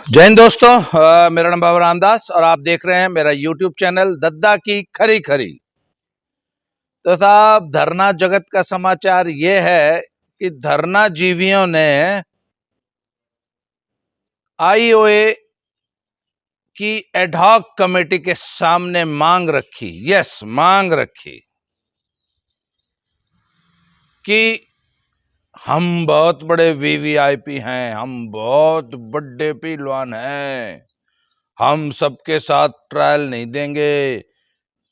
जय हिंद दोस्तों। मेरा नाम बाबा रामदास और आप देख रहे हैं मेरा यूट्यूब चैनल दद्दा की खरी खरी। तो साहब, धरना जगत का समाचार ये है कि धरना जीवियों ने आईओए की एडहॉक कमेटी के सामने मांग रखी कि हम बहुत बड़े वीवीआईपी हैं, हम बहुत बड़े पहलवान हैं, हम सबके साथ ट्रायल नहीं देंगे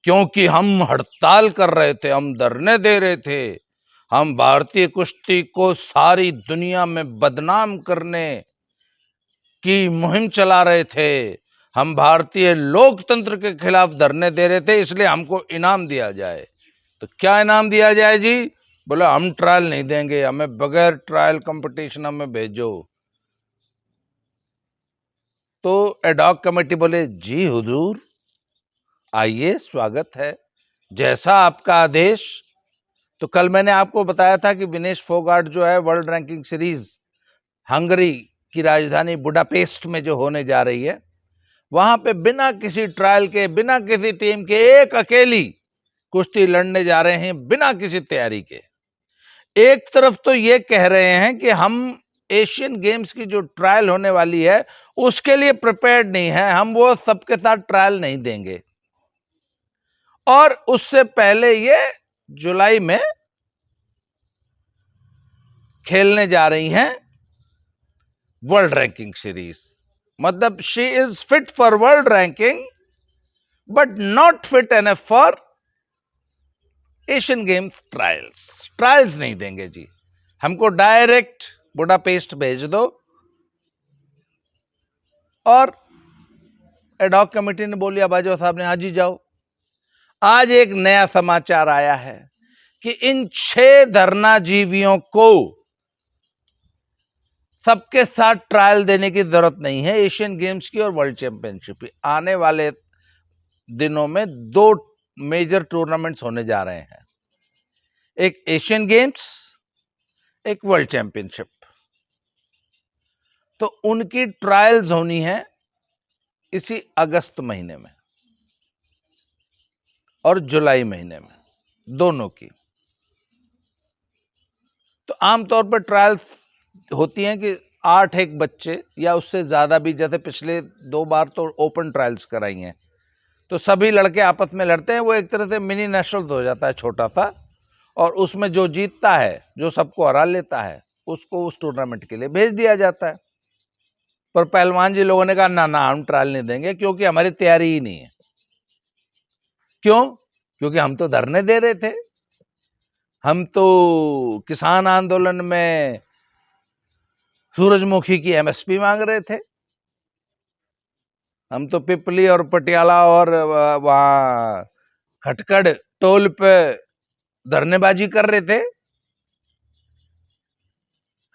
क्योंकि हम हड़ताल कर रहे थे, हम धरने दे रहे थे, हम भारतीय कुश्ती को सारी दुनिया में बदनाम करने की मुहिम चला रहे थे, हम भारतीय लोकतंत्र के खिलाफ धरने दे रहे थे, इसलिए हमको इनाम दिया जाए। तो क्या इनाम दिया जाए जी? बोला हम ट्रायल नहीं देंगे, हमें बगैर ट्रायल कंपटीशन हमें भेजो। तो एडहॉक कमेटी बोले जी हुजूर, आइए, स्वागत है, जैसा आपका आदेश। तो कल मैंने आपको बताया था कि विनेश फोगाट जो है वर्ल्ड रैंकिंग सीरीज हंगरी की राजधानी बुडापेस्ट में जो होने जा रही है, वहां पे बिना किसी ट्रायल के, बिना किसी टीम के, एक अकेली कुश्ती लड़ने जा रहे हैं, बिना किसी तैयारी के। एक तरफ तो ये कह रहे हैं कि हम एशियन गेम्स की जो ट्रायल होने वाली है उसके लिए प्रिपेयर्ड नहीं है, हम वो सबके साथ ट्रायल नहीं देंगे। और उससे पहले ये जुलाई में खेलने जा रही हैं वर्ल्ड रैंकिंग सीरीज। मतलब she is fit for world ranking but not fit enough for Asian games trials नहीं देंगे जी, हमको डायरेक्ट बुडापेस्ट भेज दो। और एडहॉक कमेटी ने बोलिया, बाजवा साहब ने, हाँ जी जाओ। आज एक नया समाचार आया है कि इन 6 धरना जीवियों को सबके साथ ट्रायल देने की जरूरत नहीं है, एशियन गेम्स की और वर्ल्ड चैंपियनशिप की। आने वाले दिनों में 2 मेजर टूर्नामेंट्स होने जा रहे हैं, एक एशियन गेम्स, एक वर्ल्ड चैंपियनशिप। तो उनकी ट्रायल्स होनी है इसी अगस्त महीने में और जुलाई महीने में, दोनों की। तो आमतौर पर ट्रायल्स होती हैं कि 8 एक बच्चे या उससे ज्यादा भी, जैसे पिछले 2 बार तो ओपन ट्रायल्स कराई हैं, तो सभी लड़के आपस में लड़ते हैं, वो एक तरह से मिनी नेशनल हो जाता है छोटा सा, और उसमें जो जीतता है, जो सबको हरा लेता है, उसको उस टूर्नामेंट के लिए भेज दिया जाता है। पर पहलवान जी लोगों ने कहा ना ना, हम ट्रायल नहीं देंगे क्योंकि हमारी तैयारी ही नहीं है। क्यों? क्योंकि हम तो धरने दे रहे थे, हम तो किसान आंदोलन में सूरजमुखी की एमएसपी मांग रहे थे, हम तो पिपली और पटियाला और वहां खटकड़ टोल पे धरनेबाजी कर रहे थे,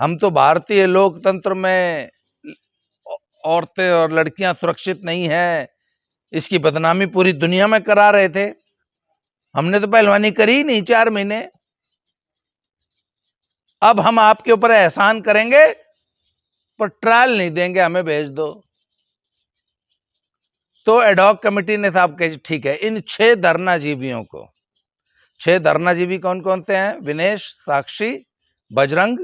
हम तो भारतीय लोकतंत्र में औरतें और लड़कियां सुरक्षित नहीं है, इसकी बदनामी पूरी दुनिया में करा रहे थे। हमने तो पहलवानी करी ही नहीं 4 महीने, अब हम आपके ऊपर एहसान करेंगे पर ट्रायल नहीं देंगे, हमें भेज दो। तो एडहॉक कमेटी ने साहब कही ठीक है, इन 6 धरनाजीवियों को, 6 धरनाजीवी कौन कौन से हैं? विनेश, साक्षी, बजरंग,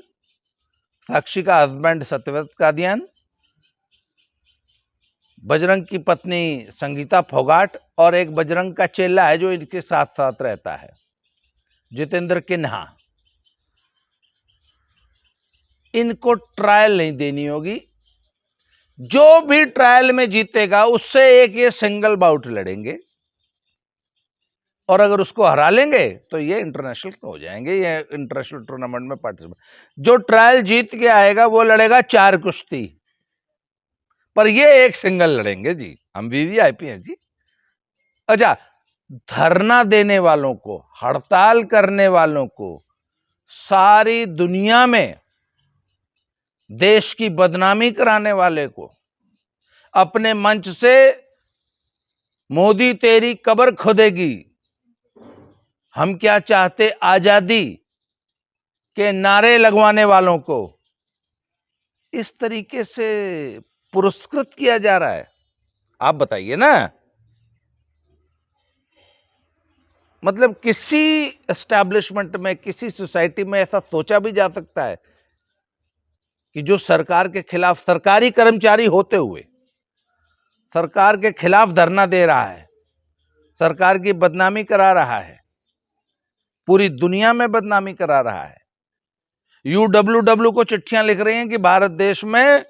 साक्षी का हस्बैंड सत्यव्रत कादियान, बजरंग की पत्नी संगीता फोगाट, और एक बजरंग का चेला है जो इनके साथ साथ रहता है, जितेंद्र किन्हा। इनको ट्रायल नहीं देनी होगी, जो भी ट्रायल में जीतेगा उससे एक ये सिंगल बाउट लड़ेंगे, और अगर उसको हरा लेंगे तो ये इंटरनेशनल हो जाएंगे, ये इंटरनेशनल टूर्नामेंट में पार्टिसिपेट। जो ट्रायल जीत के आएगा वो लड़ेगा 4 कुश्ती, पर ये एक सिंगल लड़ेंगे जी, हम वीवीआईपी हैं जी। अच्छा, धरना देने वालों को, हड़ताल करने वालों को, सारी दुनिया में देश की बदनामी कराने वाले को अपने मंच से मोदी तेरी कब्र खोदेगी, हम क्या चाहते आजादी के नारे लगवाने वालों को इस तरीके से पुरस्कृत किया जा रहा है? आप बताइए ना। मतलब किसी एस्टैब्लिशमेंट में, किसी सोसाइटी में ऐसा सोचा भी जा सकता है कि जो सरकार के खिलाफ, सरकारी कर्मचारी होते हुए सरकार के खिलाफ धरना दे रहा है, सरकार की बदनामी करा रहा है, पूरी दुनिया में बदनामी करा रहा है, यूडब्ल्यूडब्ल्यू को चिट्ठियां लिख रहे हैं कि भारत देश में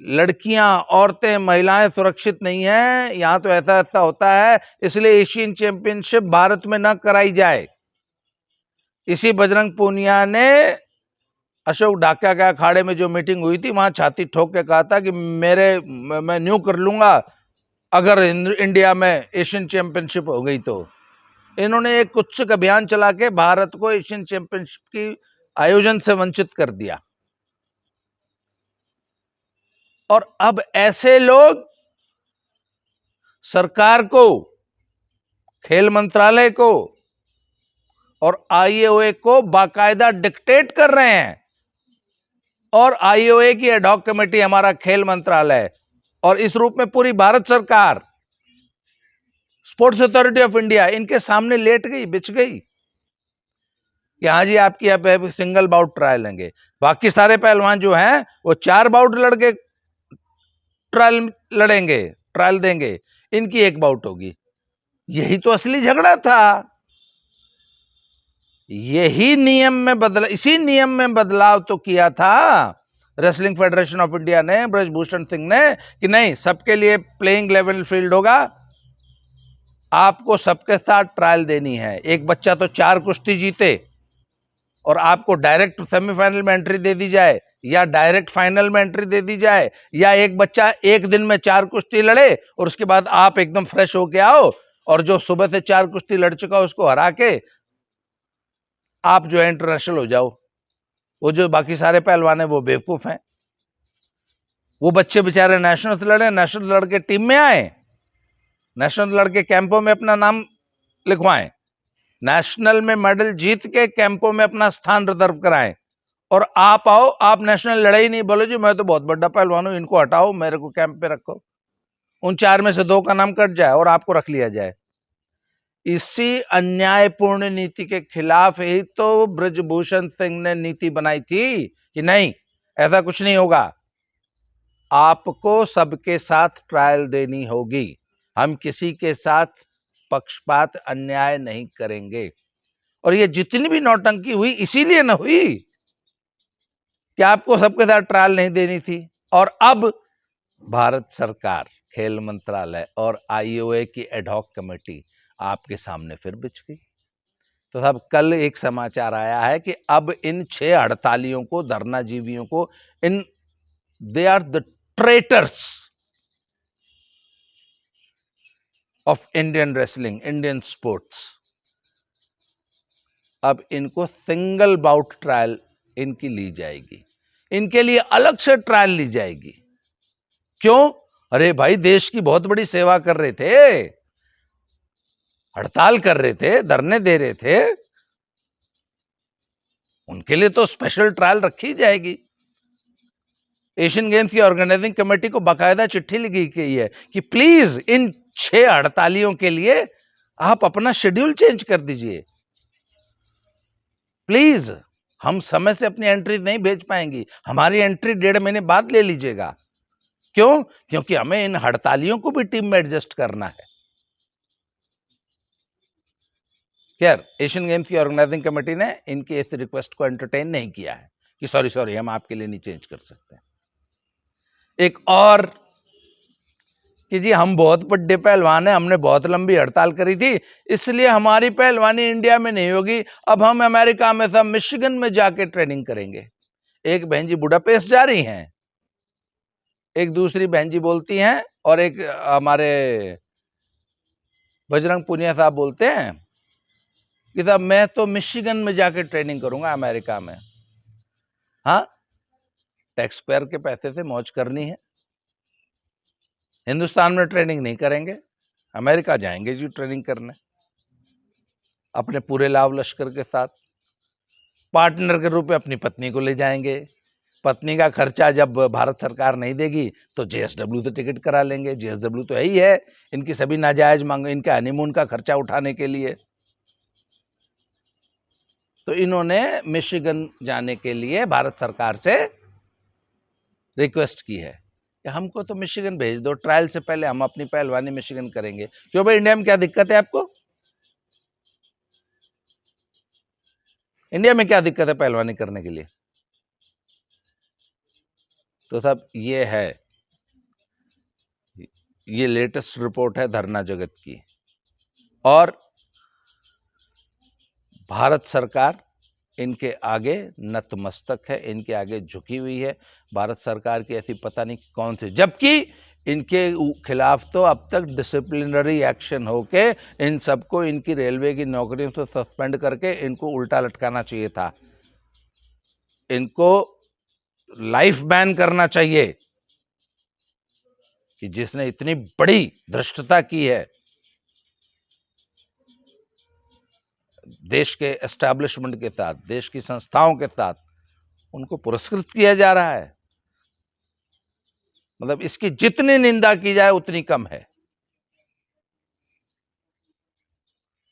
लड़कियां, औरतें, महिलाएं सुरक्षित नहीं है, यहां तो ऐसा ऐसा होता है, इसलिए एशियन चैंपियनशिप भारत में न कराई जाए। इसी बजरंग पूनिया ने अशोक ढाका के अखाड़े में जो मीटिंग हुई थी, वहां छाती ठोक के कहा था कि मैं न्यू कर लूंगा अगर इंडिया में एशियन चैंपियनशिप हो गई तो। इन्होंने एक कुत्सित अभियान चला के भारत को एशियन चैंपियनशिप की आयोजन से वंचित कर दिया। और अब ऐसे लोग सरकार को, खेल मंत्रालय को और आईओए को बाकायदा डिक्टेट कर रहे हैं। और आईओए की एडहॉक कमेटी हमारा खेल मंत्रालय और इस रूप में पूरी भारत सरकार, स्पोर्ट्स अथॉरिटी ऑफ इंडिया, इनके सामने लेट गई, बिछ गई कि हाँ जी आपकी आप सिंगल बाउट ट्रायल लेंगे। बाकी सारे पहलवान जो हैं वो 4 बाउट लड़के ट्रायल लड़ेंगे, ट्रायल देंगे, इनकी 1 बाउट होगी। यही तो असली झगड़ा था। यही नियम में बदला, इसी नियम में बदलाव तो किया था रेसलिंग फेडरेशन ऑफ इंडिया ने, ब्रजभूषण सिंह ने, कि नहीं सबके लिए प्लेइंग लेवल फील्ड होगा, आपको सबके साथ ट्रायल देनी है। एक बच्चा तो 4 कुश्ती जीते और आपको डायरेक्ट सेमीफाइनल में एंट्री दे दी जाए या डायरेक्ट फाइनल में एंट्री दे दी जाए, या एक बच्चा एक दिन में 4 कुश्ती लड़े और उसके बाद आप एकदम फ्रेश होके आओ और जो सुबह से 4 कुश्ती लड़ चुका उसको हरा के आप जो है इंटरनेशनल हो जाओ। वो जो बाकी सारे पहलवान है वो बेवकूफ हैं। वो बच्चे बेचारे नेशनल से लड़े, नेशनल लड़ के टीम में आए, नेशनल लड़ के कैंपों में अपना नाम लिखवाएं, नेशनल में मेडल जीत के कैंपों में अपना स्थान रिजर्व कराएं, और आप आओ, आप नेशनल लड़ाई नहीं, बोलो जी मैं तो बहुत बड़ा पहलवान हूं, इनको हटाओ, मेरे को कैंप पे रखो। उन 4 में से 2 का नाम कट जाए और आपको रख लिया जाए। इसी अन्यायपूर्ण नीति के खिलाफ ही तो ब्रजभूषण सिंह ने नीति बनाई थी कि नहीं ऐसा कुछ नहीं होगा, आपको सबके साथ ट्रायल देनी होगी, हम किसी के साथ पक्षपात अन्याय नहीं करेंगे। और ये जितनी भी नौटंकी हुई इसीलिए न हुई कि आपको सबके साथ ट्रायल नहीं देनी थी। और अब भारत सरकार, खेल मंत्रालय और आईओए की एडहॉक कमेटी आपके सामने फिर बिछ गई। तो साहब कल एक समाचार आया है कि अब इन 6 हड़तालियों को, धरनाजीवियों को, इन they are the traitors of Indian wrestling, Indian sports, अब इनको सिंगल बाउट ट्रायल इनकी ली जाएगी, इनके लिए अलग से ट्रायल ली जाएगी। क्यों? अरे भाई देश की बहुत बड़ी सेवा कर रहे थे, हड़ताल कर रहे थे, धरने दे रहे थे, उनके लिए तो स्पेशल ट्रायल रखी जाएगी। एशियन गेम्स की ऑर्गेनाइजिंग कमेटी को बाकायदा चिट्ठी लिखी गई है कि प्लीज इन 6 हड़तालियों के लिए आप अपना शेड्यूल चेंज कर दीजिए, प्लीज हम समय से अपनी एंट्री नहीं भेज पाएंगी, हमारी एंट्री 1.5 महीने बाद ले लीजिएगा। क्यों? क्योंकि हमें इन हड़तालियों को भी टीम में एडजस्ट करना है। खैर एशियन गेम्स की ऑर्गेनाइजिंग कमेटी ने इनके इस रिक्वेस्ट को एंटरटेन नहीं किया है कि सॉरी हम आपके लिए नहीं चेंज कर सकते। एक और कि जी हम बहुत बड़े पहलवान हैं, हमने बहुत लंबी हड़ताल करी थी, इसलिए हमारी पहलवानी इंडिया में नहीं होगी, अब हम अमेरिका में सब मिशिगन में जाके ट्रेनिंग करेंगे। एक बहन जी बुडापेस्ट जा रही हैं, एक दूसरी बहन जी बोलती हैं, और एक हमारे बजरंग पुनिया साहब बोलते हैं कि साहब मैं तो मिशिगन में जाके ट्रेनिंग करूंगा अमेरिका में। हाँ, टैक्स पेयर के पैसे से मौज करनी है, हिंदुस्तान में ट्रेनिंग नहीं करेंगे, अमेरिका जाएंगे जी ट्रेनिंग करने अपने पूरे लाव लश्कर के साथ, पार्टनर के रूप में अपनी पत्नी को ले जाएंगे, पत्नी का खर्चा जब भारत सरकार नहीं देगी तो जेएसडब्ल्यू से टिकट करा लेंगे। जेएसडब्ल्यू तो यही है इनकी सभी नाजायज मांग, इनके हनीमून का खर्चा उठाने के लिए। तो इन्होंने मिशिगन जाने के लिए भारत सरकार से रिक्वेस्ट की है कि हमको तो मिशिगन भेज दो, ट्रायल से पहले हम अपनी पहलवानी मिशिगन करेंगे। क्यों भाई, इंडिया में क्या दिक्कत है आपको? इंडिया में क्या दिक्कत है पहलवानी करने के लिए? तो साहब ये है, ये लेटेस्ट रिपोर्ट है धरना जगत की, और भारत सरकार इनके आगे नतमस्तक है, इनके आगे झुकी हुई है। भारत सरकार की ऐसी पता नहीं कौन सी, जबकि इनके खिलाफ तो अब तक डिसिप्लिनरी एक्शन होके इन सबको इनकी रेलवे की नौकरियों से सस्पेंड करके इनको उल्टा लटकाना चाहिए था, इनको लाइफ बैन करना चाहिए कि जिसने इतनी बड़ी धृष्टता की है देश के एस्टैब्लिशमेंट के साथ, देश की संस्थाओं के साथ, उनको पुरस्कृत किया जा रहा है। मतलब इसकी जितनी निंदा की जाए उतनी कम है।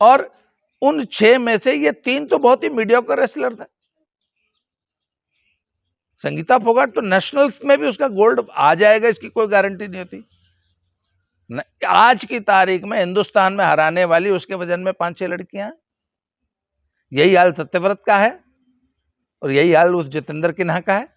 और उन 6 में से ये 3 तो बहुत ही मीडियोकर रेसलर थे। संगीता फोगाट तो नेशनल्स में भी उसका गोल्ड आ जाएगा इसकी कोई गारंटी नहीं होती। आज की तारीख में हिंदुस्तान में हराने वाली उसके वजन में 5-6 लड़कियां हैं। यही हाल सत्यव्रत का है और यही हाल उस जितेंद्र किन्हा का है।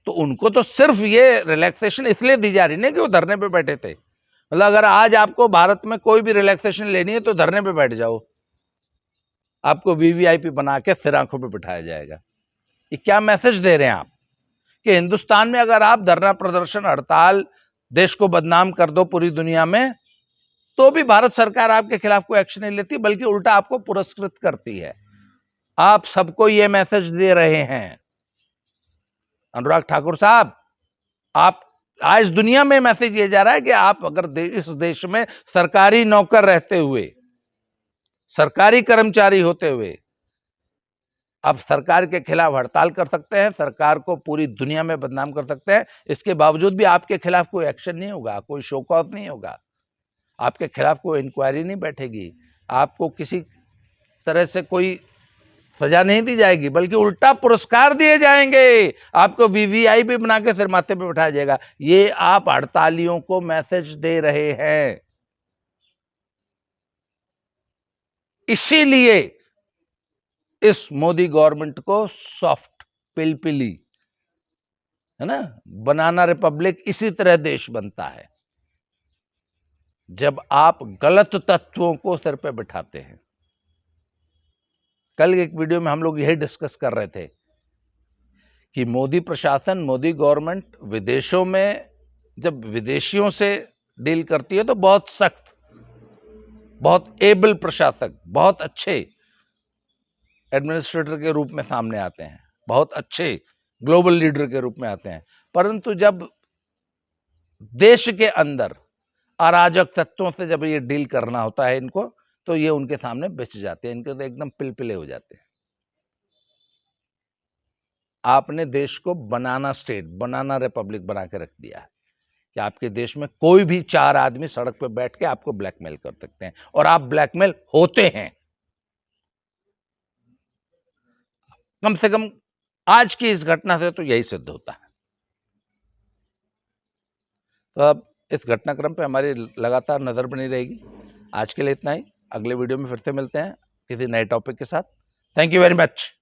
तो उनको तो सिर्फ ये रिलैक्सेशन इसलिए दी जा रही नहीं कि वो धरने पे बैठे थे। मतलब अगर आज आपको भारत में कोई भी रिलैक्सेशन लेनी है तो धरने पे बैठ जाओ, आपको वीवीआईपी बना के सिर आंखों पे बिठाया जाएगा। ये क्या मैसेज दे रहे हैं आप कि हिंदुस्तान में अगर आप धरना प्रदर्शन हड़ताल देश को बदनाम कर दो पूरी दुनिया में, तो भी भारत सरकार आपके खिलाफ कोई एक्शन नहीं लेती, बल्कि उल्टा आपको पुरस्कृत करती है। आप सबको ये मैसेज दे रहे हैं अनुराग ठाकुर साहब, आप आज दुनिया में मैसेज ये जा रहा है कि आप अगर इस देश में सरकारी नौकर रहते हुए, सरकारी कर्मचारी होते हुए आप सरकार के खिलाफ हड़ताल कर सकते हैं, सरकार को पूरी दुनिया में बदनाम कर सकते हैं, इसके बावजूद भी आपके खिलाफ कोई एक्शन नहीं होगा, कोई शो कॉज नहीं होगा, आपके खिलाफ कोई इंक्वायरी नहीं बैठेगी, आपको किसी तरह से कोई सजा नहीं दी जाएगी, बल्कि उल्टा पुरस्कार दिए जाएंगे, आपको वीवीआईपी बना के सिर माथे पे बिठाया जाएगा। ये आप हड़तालियों को मैसेज दे रहे हैं। इसीलिए इस मोदी गवर्नमेंट को सॉफ्ट पिलपिली है ना, बनाना रिपब्लिक इसी तरह देश बनता है जब आप गलत तत्वों को सिर पे बिठाते हैं। कल एक वीडियो में हम लोग यही डिस्कस कर रहे थे कि मोदी प्रशासन, मोदी गवर्नमेंट विदेशों में जब विदेशियों से डील करती है तो बहुत सख्त, बहुत एबल प्रशासक, बहुत अच्छे एडमिनिस्ट्रेटर के रूप में सामने आते हैं, बहुत अच्छे ग्लोबल लीडर के रूप में आते हैं। परंतु जब देश के अंदर अराजक तत्वों से जब ये डील करना होता है इनको, तो ये उनके सामने बिछ जाते हैं, इनके तो एकदम पिलपिले हो जाते हैं। आपने देश को बनाना स्टेट, बनाना रिपब्लिक बना के रख दिया है कि आपके देश में कोई भी 4 आदमी सड़क पर बैठ के आपको ब्लैकमेल कर सकते हैं, और आप ब्लैकमेल होते हैं। कम से कम आज की इस घटना से तो यही सिद्ध होता है। तो अब इस घटनाक्रम पे हमारी लगातार नजर बनी रहेगी। आज के लिए इतना ही, अगले वीडियो में फिर से मिलते हैं किसी नए टॉपिक के साथ। Thank you very much.